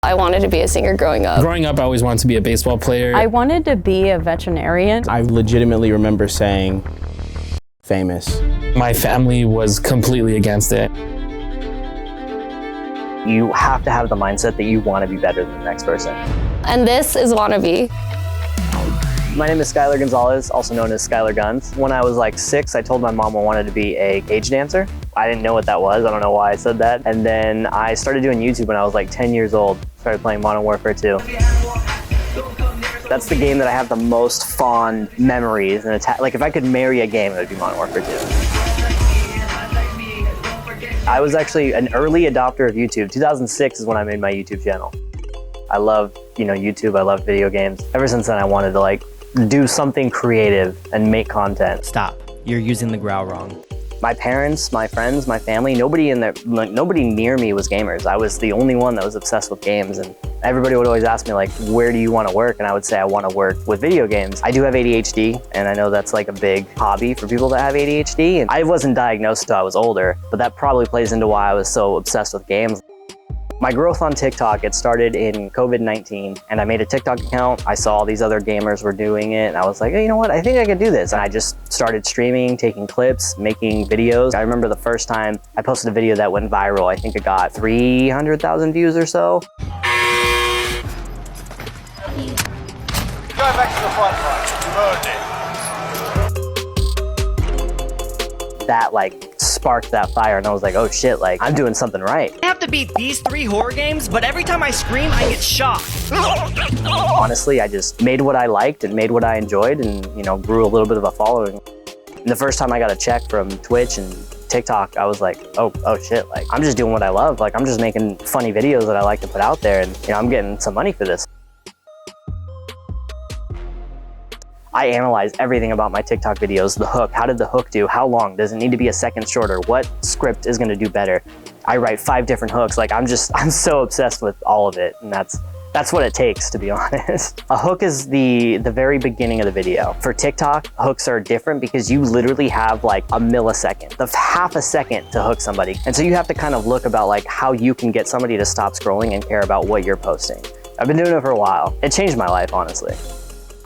I wanted to be a singer growing up. Growing up, I always wanted to be a baseball player. I wanted to be a veterinarian. I legitimately remember saying, famous. My family was completely against it. You have to have the mindset that you want to be better than the next person. And this is Wannabe. My name is Skylergunz, also known as Skylergunz. When I was like 6, I told my mom I wanted to be a cage dancer. I didn't know what that was. I don't know why I said that. And then I started doing YouTube when I was like 10 years old. Started playing Modern Warfare 2. That's the game that I have the most fond memories. And like if I could marry a game, it would be Modern Warfare 2. I was actually an early adopter of YouTube. 2006 is when I made my YouTube channel. I love, YouTube. I love video games. Ever since then, I wanted to like do something creative and make content. Stop. You're using the growl wrong. My parents, my friends, my family, nobody near me was gamers. I was the only one that was obsessed with games, and everybody would always ask me like, where do you want to work? And I would say I want to work with video games. I do have ADHD, and I know that's like a big hobby for people that have ADHD. And I wasn't diagnosed until I was older, but that probably plays into why I was so obsessed with games. My growth on TikTok, it started in COVID-19, and I made a TikTok account. I saw all these other gamers were doing it, and I was like, hey, you know what? I think I could do this. And I just started streaming, taking clips, making videos. I remember the first time I posted a video that went viral. I think it got 300,000 views or so. Go back to the front line. That like sparked that fire, and I was like, oh shit, like I'm doing something right. I have to beat these 3 horror games, but every time I scream, I get shocked. Honestly, I just made what I liked and made what I enjoyed, and grew a little bit of a following. And the first time I got a check from Twitch and TikTok, I was like, oh shit, like I'm just doing what I love. Like I'm just making funny videos that I like to put out there, and I'm getting some money for this. I analyze everything about my TikTok videos. The hook, how did the hook do? How long? Does it need to be a second shorter? What script is gonna do better? I write 5 different hooks. Like I'm so obsessed with all of it, and that's what it takes, to be honest. A hook is the very beginning of the video. For TikTok, hooks are different because you literally have like a millisecond, half a second to hook somebody. And so you have to kind of look about like how you can get somebody to stop scrolling and care about what you're posting. I've been doing it for a while. It changed my life, honestly.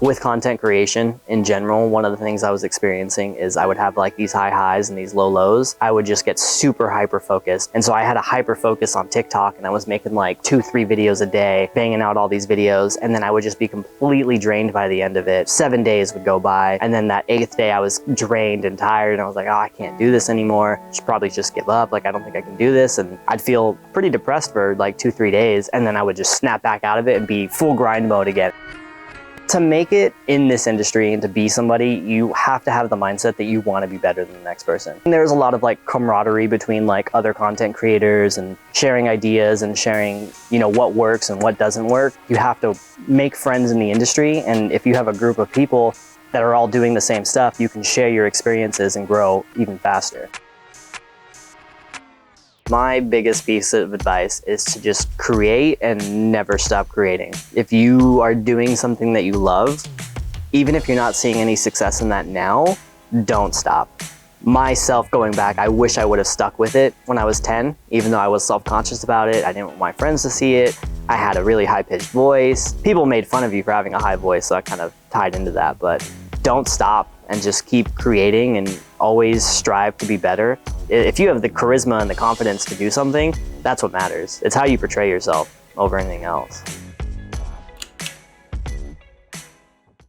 With content creation in general, one of the things I was experiencing is I would have like these high highs and these low lows. I would just get super hyper focused. And so I had a hyper focus on TikTok, and I was making like 2-3 videos a day, banging out all these videos. And then I would just be completely drained by the end of it. 7 days would go by. And then that 8th day I was drained and tired, and I was like, oh, I can't do this anymore. I should probably just give up. Like, I don't think I can do this. And I'd feel pretty depressed for like 2-3 days. And then I would just snap back out of it and be full grind mode again. To make it in this industry and to be somebody, you have to have the mindset that you want to be better than the next person. And there's a lot of like camaraderie between like other content creators and sharing ideas and sharing, what works and what doesn't work. You have to make friends in the industry, and if you have a group of people that are all doing the same stuff, you can share your experiences and grow even faster. My biggest piece of advice is to just create and never stop creating. If you are doing something that you love, even if you're not seeing any success in that now, don't stop. Myself going back, I wish I would have stuck with it when I was 10, even though I was self-conscious about it. I didn't want my friends to see it. I had a really high-pitched voice. People made fun of you for having a high voice, so that kind of tied into that, but don't stop and just keep creating and always strive to be better. If you have the charisma and the confidence to do something, that's what matters. It's how you portray yourself over anything else.